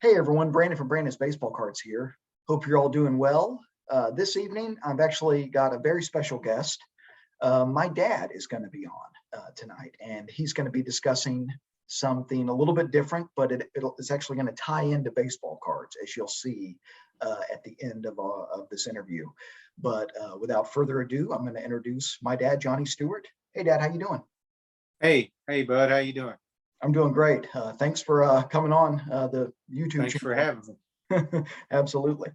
Hey everyone, Brandon from Brandon's Baseball Cards here. Hope you're all doing well. This evening, I've actually got a very special guest. My dad is going to be on tonight, and he's going to be discussing something a little bit different, but it's actually going to tie into baseball cards, as you'll see at the end of this interview. But without further ado, I'm going to introduce my dad, Johnny Stewart. Hey, Dad, how you doing? Hey, bud, how you doing? I'm doing great. Thanks for coming on the YouTube Thanks for having me. Absolutely.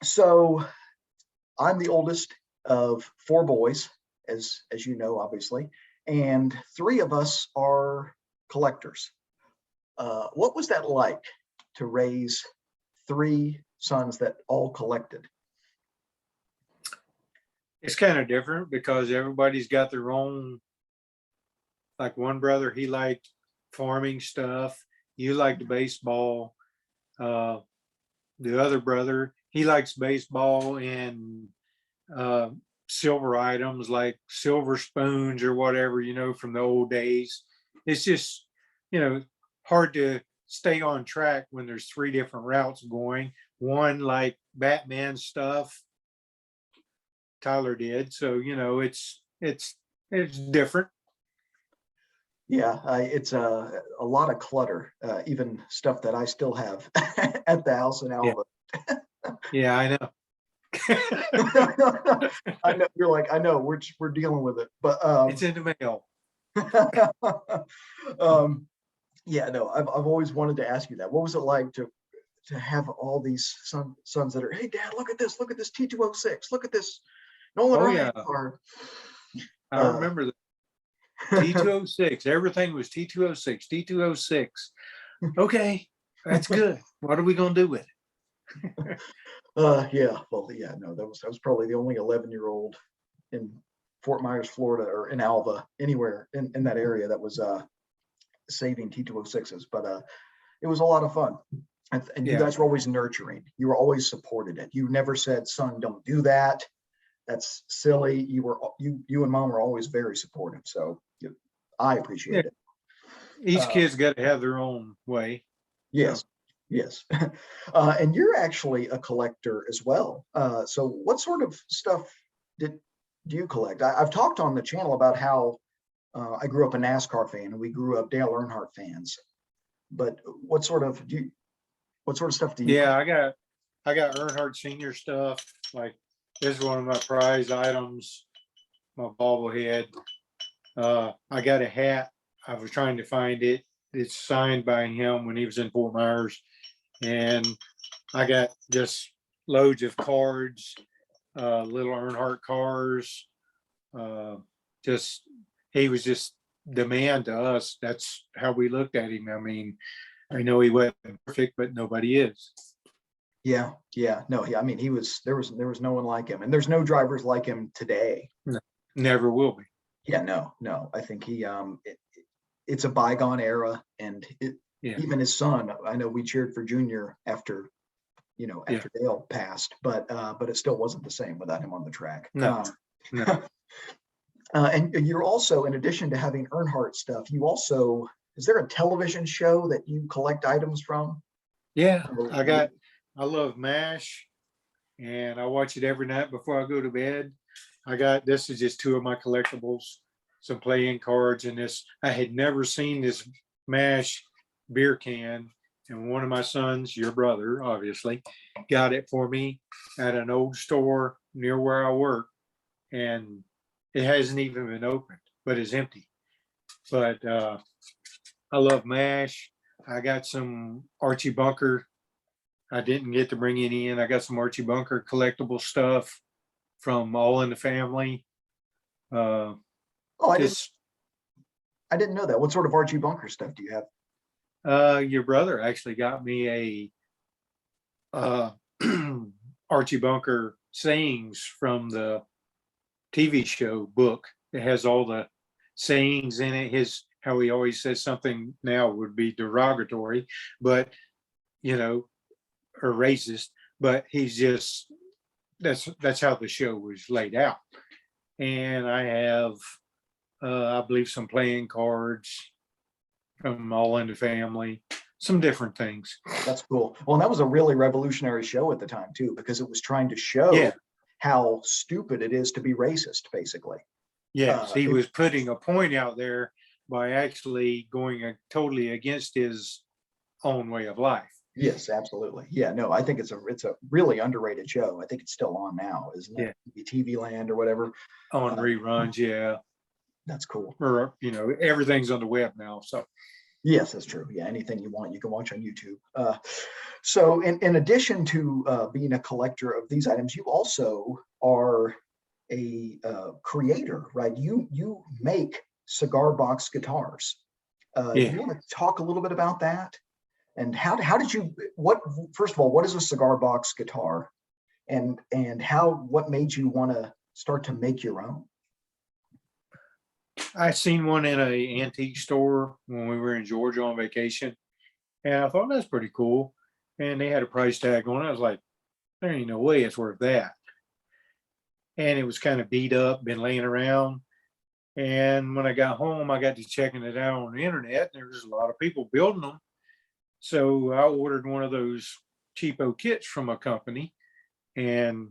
So I'm the oldest of four boys, as you know, obviously, and three of us are collectors. What was that like to raise three sons that all collected? It's kind of different because everybody's got their own. Like one brother, he liked farming stuff. You liked baseball. The other brother, he likes baseball and silver items like silver spoons or whatever, from the old days. It's just, hard to stay on track when there's three different routes going. One like Batman stuff, Tyler did. So, it's different. Yeah, it's a lot of clutter, even stuff that I still have at the house in Alva. Yeah, I know. I know you're like, I know we're dealing with it, but it's in the mail. Yeah, no, I've always wanted to ask you that. What was it like to have all these sons that are, hey Dad, look at this T206, look at this Nolan Ryan car. I remember the T206. Everything was T206. Okay, that's good. What are we gonna do with it? Yeah, well, yeah, no, that was probably the only 11-year-old in Fort Myers, Florida, or in Alva, anywhere in that area that was saving T206s. But it was a lot of fun, and you guys were always nurturing. You were always supported it. You never said, "Son, don't do that. That's silly." You and Mom were always very supportive. So I appreciate it. Each kid's got to have their own way. Yes. So. Yes. And you're actually a collector as well. So what sort of stuff do you collect? I've talked on the channel about how I grew up a NASCAR fan and we grew up Dale Earnhardt fans. But what sort of stuff do you? Yeah, I got Earnhardt Senior stuff. Like this is one of my prize items, my bobblehead. I got a hat. I was trying to find it. It's signed by him when he was in Fort Myers. And I got just loads of cards, little Earnhardt cars. He was just the man to us. That's how we looked at him. I mean, I know he wasn't perfect, but nobody is. Yeah. No, I mean, there was no one like him, and there's no drivers like him today. No, never will be. Yeah, no. I think it's a bygone era, and even his son. I know we cheered for Junior after Dale passed, but it still wasn't the same without him on the track. No. And you're also, in addition to having Earnhardt stuff, is there a television show that you collect items from? Yeah, I love MASH, and I watch it every night before I go to bed. This is just two of my collectibles, some playing cards, and this. I had never seen this MASH beer can, and one of my sons, your brother, obviously, got it for me at an old store near where I work, and it hasn't even been opened, but it's empty. But I love MASH. I got some Archie Bunker. I didn't get to bring any in. I got some Archie Bunker collectible stuff from All in the Family. I didn't know that. What sort of Archie Bunker stuff do you have? Your brother actually got me a Archie Bunker sayings from the TV show book. It has all the sayings in it. How he always says something now would be derogatory, but or racist, but he's just that's how the show was laid out. And I have I believe some playing cards from All in the Family. some different things. That's cool. Well, and that was a really revolutionary show at the time too, because it was trying to show Yeah. how stupid it is to be racist, basically. Yes, he It- was putting a point out there by actually going totally against his own way of life. Yes, absolutely. Yeah, no, I think it's a really underrated show. I think it's still on now, isn't it? Yeah. TV Land or whatever. On reruns, yeah. That's cool. Or, you know, everything's on the web now. So yes, that's true. Yeah, anything you want, you can watch on YouTube. So in addition to being a collector of these items, you also are a creator, right? You make cigar box guitars. yeah. You want to talk a little bit about that? And how did you, first of all, what is a cigar box guitar? And what made you want to start to make your own? I seen one in an antique store when we were in Georgia on vacation, and I thought that's pretty cool. And they had a price tag on it. I was like, there ain't no way it's worth that. And it was kind of beat up, been laying around. And when I got home, I got to checking it out on the internet. There was a lot of people building them. So I ordered one of those cheapo kits from a company, and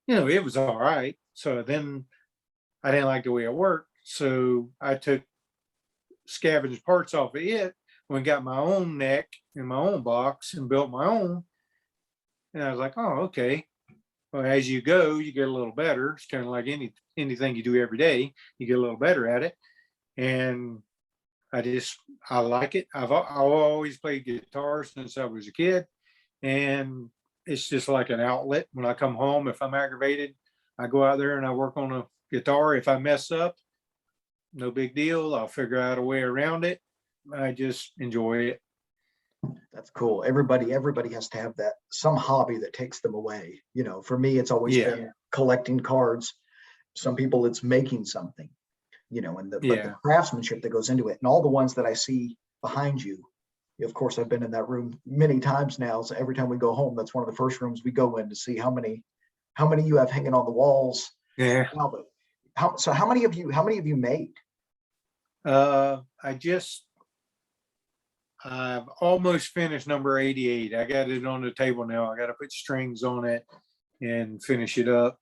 you know, it was all right. So then I didn't like the way it worked. So I took scavenged parts off of it, went got my own neck and my own box and built my own. And I was like, oh, okay. Well, as you go, you get a little better. It's kind of like anything you do every day, you get a little better at it. And I like it. I've always played guitar since I was a kid, and it's just like an outlet. When I come home, if I'm aggravated, I go out there and I work on a guitar. If I mess up, no big deal. I'll figure out a way around it. I just enjoy it. That's cool. Everybody has to have that, some hobby that takes them away. You know, for me, it's always been collecting cards. Some people, it's making something. You know, and but the craftsmanship that goes into it, and all the ones that I see behind you. Of course, I've been in that room many times now. So every time we go home, that's one of the first rooms we go in to see how many you have hanging on the walls. Yeah. How many have you made? I've almost finished number 88. I got it on the table now. I got to put strings on it and finish it up.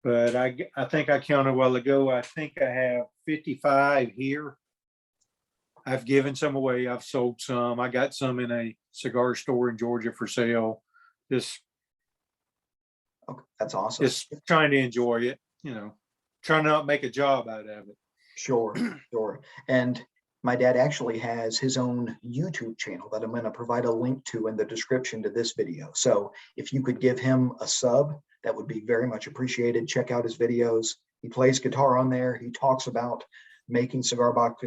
But I think I counted a while ago. I think I have 55 here. I've given some away. I've sold some. I got some in a cigar store in Georgia for sale. Okay, that's awesome. Just trying to enjoy it, you know, trying to not make a job out of it. Sure. And my dad actually has his own YouTube channel that I'm going to provide a link to in the description to this video. So if you could give him a sub, that would be very much appreciated. Check out his videos. He plays guitar on there. He talks about making cigar box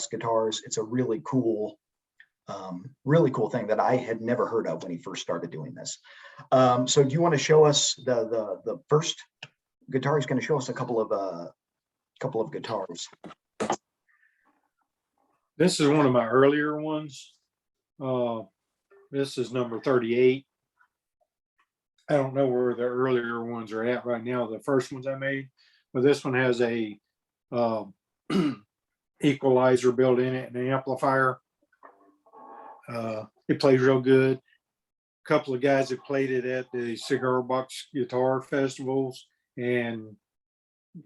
guitars. It's a really cool thing that I had never heard of when he first started doing this. So do you want to show us the first guitar? He's going to show us a couple of guitars. This is one of my earlier ones. This is number 38. I don't know where the earlier ones are at right now, the first ones I made, but this one has a equalizer built in it and an amplifier. It plays real good. A couple of guys have played it at the Cigar Box Guitar festivals, and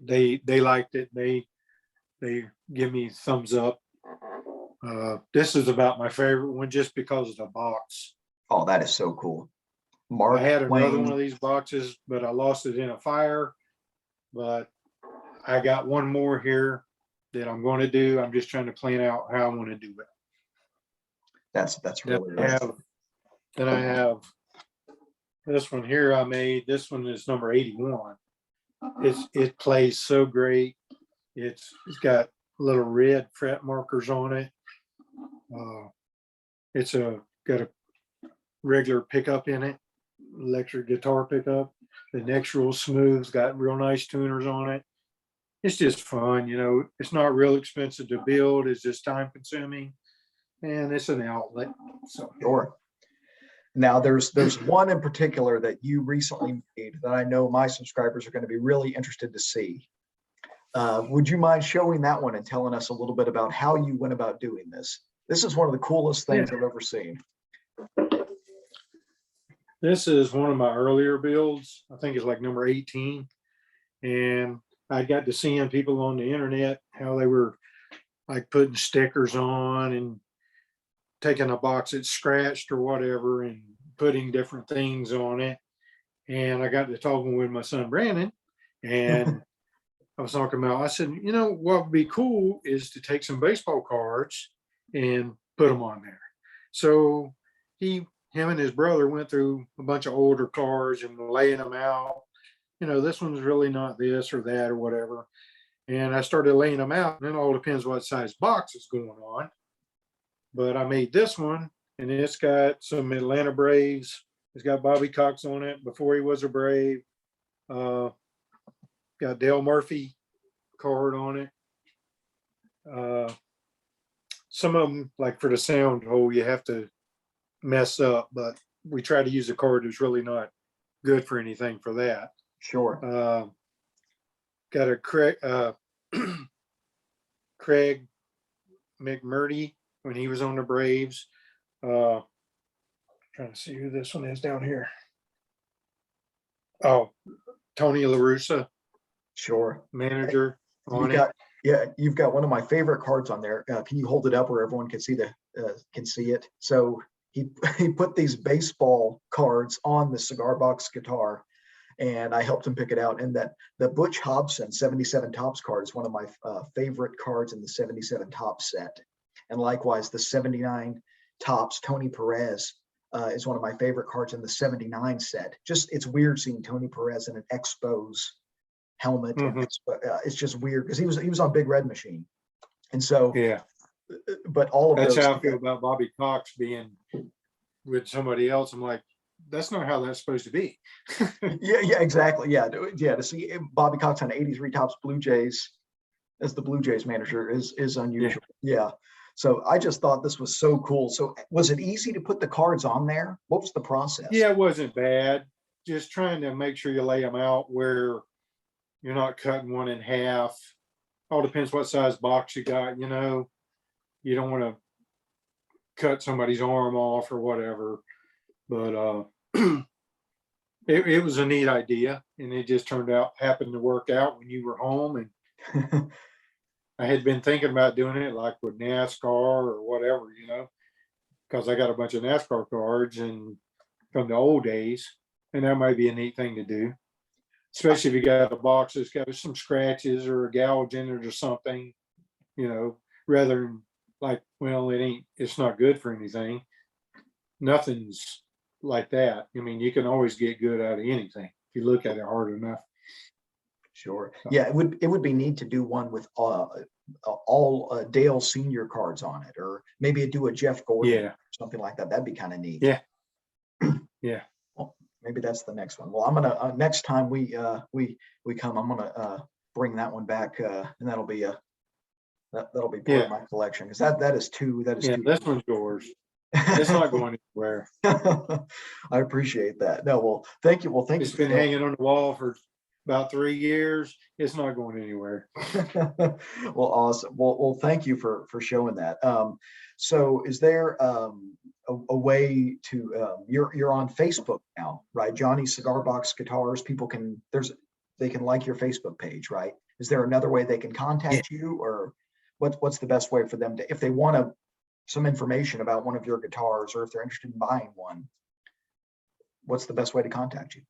they liked it. They give me thumbs up. This is about my favorite one just because of the box. Oh, that is so cool. I had another one of these boxes, but I lost it in a fire. But I got one more here that I'm going to do. I'm just trying to plan out how I want to do it. That's really nice. Then I have this one here I made. This one is number 81. It plays so great. It's got little red fret markers on it. It's got a regular pickup in it, electric guitar pickup. The neck's real smooth. It's got real nice tuners on it. It's just fun, you know. It's not real expensive to build. It's just time consuming, and it's an outlet. So sure. Now there's one in particular that you recently made that I know my subscribers are going to be really interested to see. Would you mind showing that one and telling us a little bit about how you went about doing this? This is one of the coolest things Yeah. I've ever seen. This is one of my earlier builds. I think it's like number 18. And I got to seeing people on the internet how they were like putting stickers on and taking a box that's scratched or whatever and putting different things on it. And I got to talking with my son Brandon, and I was talking about, I said, you know, what would be cool is to take some baseball cards and put them on there. So him and his brother went through a bunch of older cards and laying them out. You know, this one's really not this or that or whatever. And I started laying them out, and it all depends what size box is going on. But I made this one, and it's got some Atlanta Braves. It's got Bobby Cox on it before he was a Brave. Got Dale Murphy card on it. Some of them, like for the sound hole, you have to mess up, but we try to use a card that's really not good for anything for that. Sure. Got a Craig Mcmurty when he was on the Braves. Trying to see who this one is down here. Oh, Tony La Russa, Sure. manager on You it. got, yeah, you've got one of my favorite cards on there. Can you hold it up where everyone can see it? So he put these baseball cards on the Cigar Box guitar, and I helped him pick it out. And that the Butch Hobson 77 Topps card is one of my favorite cards in the 77 Topps set. And likewise, the 79 Topps Tony Perez is one of my favorite cards in the 79 set. Just, it's weird seeing Tony Perez in an Expos helmet. Mhm. It's just weird because he was on Big Red Machine. And so, Yeah, but all of that's those, how I feel about Bobby Cox being with somebody else. I'm like, that's not how that's supposed to be. yeah, exactly. Yeah. To see Bobby Cox on 83 Topps Blue Jays as the Blue Jays manager is unusual. Yeah. So I just thought this was so cool. So was it easy to put the cards on there? What was the process? Yeah, it wasn't bad. Just trying to make sure you lay them out where you're not cutting one in half. All depends what size box you got, you know. You don't want to cut somebody's arm off or whatever. But it was a neat idea, and it just happened to work out when you were home. And I had been thinking about doing it like with NASCAR or whatever, you know, because I got a bunch of NASCAR cards and from the old days, and that might be a neat thing to do, especially if you got a box that's got some scratches or a gouge in it or something, you know, rather than like, well, it's not good for anything. Nothing's like that. I mean, you can always get good out of anything if you look at it hard enough. Sure. Yeah, it would be neat to do one with all Dale Senior cards on it, or maybe do a Jeff Gordon, Yeah, something like that. That'd be kind of neat. yeah, yeah. Well, maybe that's the next one. Well, I'm gonna next time we come, I'm gonna bring that one back, and that'll be that'll be part of my collection, because that is too This one's yours. It's not going anywhere. I appreciate that. No, well, thank you. Well, thank It's you. been hanging on the wall for about 3 years. It's not going anywhere. Well, awesome. Well, thank you for showing that. So is there a way to you're on Facebook now, right? Johnny Cigar Box Guitars. People can they can like your Facebook page, right? Is there another way they can contact you, or what's the best way for them to, if they want some information about one of your guitars, or if they're interested in buying one, what's the best way to contact you?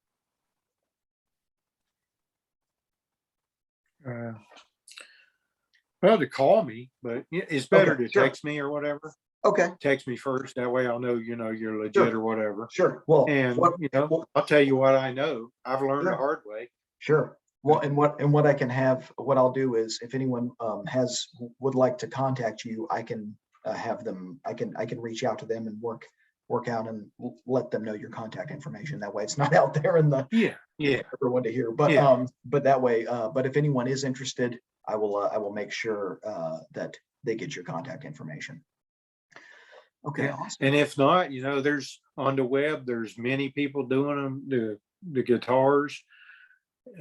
Well, to call me, but it's better Okay, to sure. text me or whatever. Okay, Text me first. That way I'll know, you know, you're legit sure. or whatever. Sure. Well, And, you know, I'll tell you what I know. I've learned the hard way. Sure. Well, and what I can have, what I'll do is, if anyone would like to contact you, I can have them. I can reach out to them and work out and let them know your contact information. That way, it's not out there in the Yeah. everyone to hear. But but that way, but if anyone is interested, I will make sure that they get your contact information. Okay. Yeah. Awesome. And if not, you know, there's on the web, there's many people doing them, the guitars,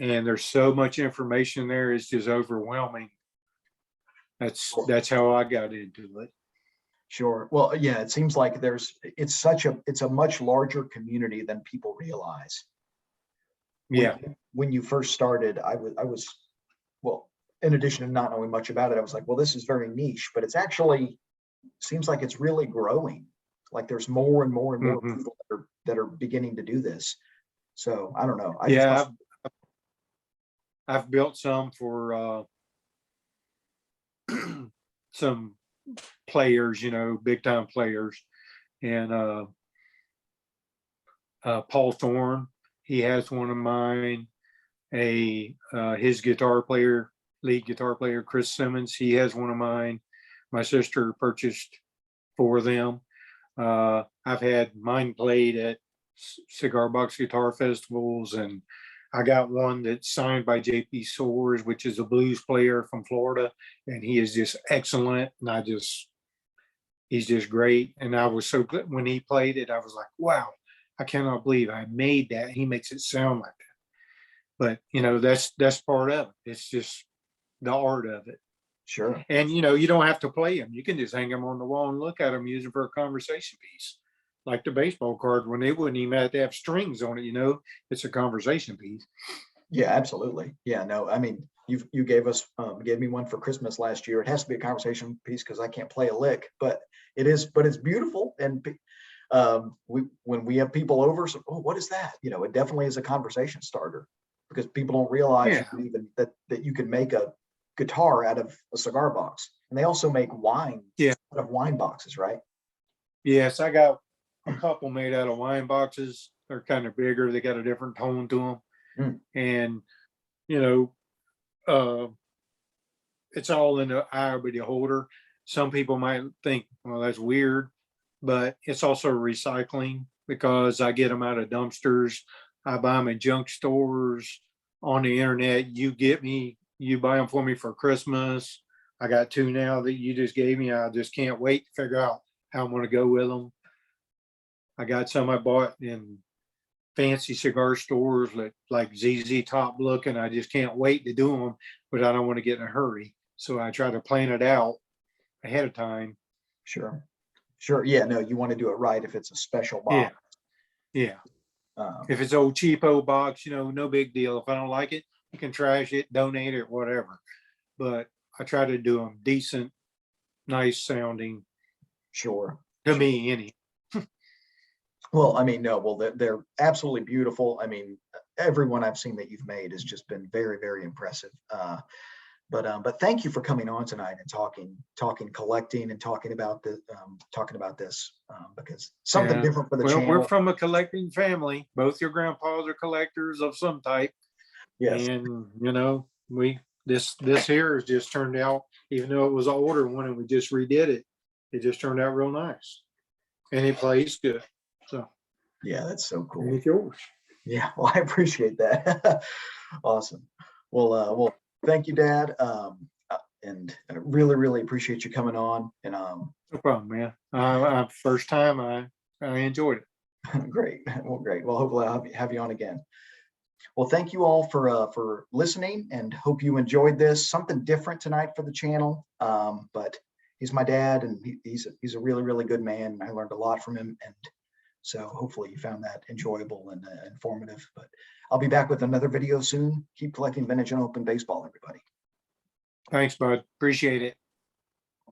and there's so much information there. It's just overwhelming. That's how I got into it. Sure. Well, yeah, it seems like it's a much larger community than people realize. Yeah. When you first started, I was, well, in addition to not knowing much about it, I was like, well, this is very niche, but it's actually seems like it's really growing. Like there's more and more and more Mhm. people that are beginning to do this. So I don't know. I just Yeah, must, I've built some for some players, big time players. And Paul Thorne, he has one of mine. His lead guitar player, Chris Simmons, he has one of mine. My sister purchased for them. I've had mine played at Cigar Box Guitar Festivals, and I got one that's signed by JP Soares, which is a blues player from Florida, and he is just excellent. And he's just great. And I was so good when he played it. I was like, wow, I cannot believe I made that. He makes it sound like that. But that's part of it. It's just the art of it. sure. And you don't have to play them. You can just hang them on the wall and look at them, use them for a conversation piece, like the baseball card when they wouldn't even have to have strings on it. It's a conversation piece. Yeah, absolutely. Yeah, no, I mean, you gave me one for Christmas last year. It has to be a conversation piece because I can't play a lick, but it's beautiful. And when we have people over, so, oh, what is that? It definitely is a conversation starter because people don't realize Yeah, that you can make a guitar out of a cigar box, and they also make wine yeah, out of wine boxes, right? yes. I got a couple made out of wine boxes. They're kind of bigger. They got a different tone to them, Mm, and you know, uh, it's all in the eye of the holder. Some people might think, well, that's weird, but it's also recycling because I get them out of dumpsters. I buy them in junk stores on the internet. You buy them for me for Christmas. I got two now that you just gave me. I just can't wait to figure out how I'm going to go with them. I got some I bought in fancy cigar stores like ZZ Top looking. I just can't wait to do them, but I don't want to get in a hurry. So I try to plan it out ahead of time. sure. Sure. Yeah, no, you want to do it right if it's a special Yeah, box. yeah. Um, If it's old cheapo box, no big deal. If I don't like it, you can trash it, donate it, whatever. But I try to do them decent, nice sounding sure. to Sure. me, any. Well, I mean, no, well, they're absolutely beautiful. I mean, everyone I've seen that you've made has just been very, very impressive. But thank you for coming on tonight and talking collecting and talking about this because something Yeah. different for the Well, we're channel. from a collecting family. Both your grandpas are collectors of some type. Yes, And we this here has just turned out, even though it was an older one and we just redid it, it just turned out real nice. And it plays good. So yeah, that's so and cool. it's yours. Yeah, well, I appreciate that. Awesome. Well, thank you, Dad. And I really, really appreciate you coming on. And No problem, man. First time I enjoyed it. great. Well, great. Well, hopefully I'll have you on again. Well, thank you all for listening, and hope you enjoyed this. Something different tonight for the channel. But he's my dad, and he's a really, really good man. I learned a lot from him, and so hopefully you found that enjoyable and informative. But I'll be back with another video soon. Keep collecting vintage and open baseball, everybody. Thanks, bud. Appreciate it.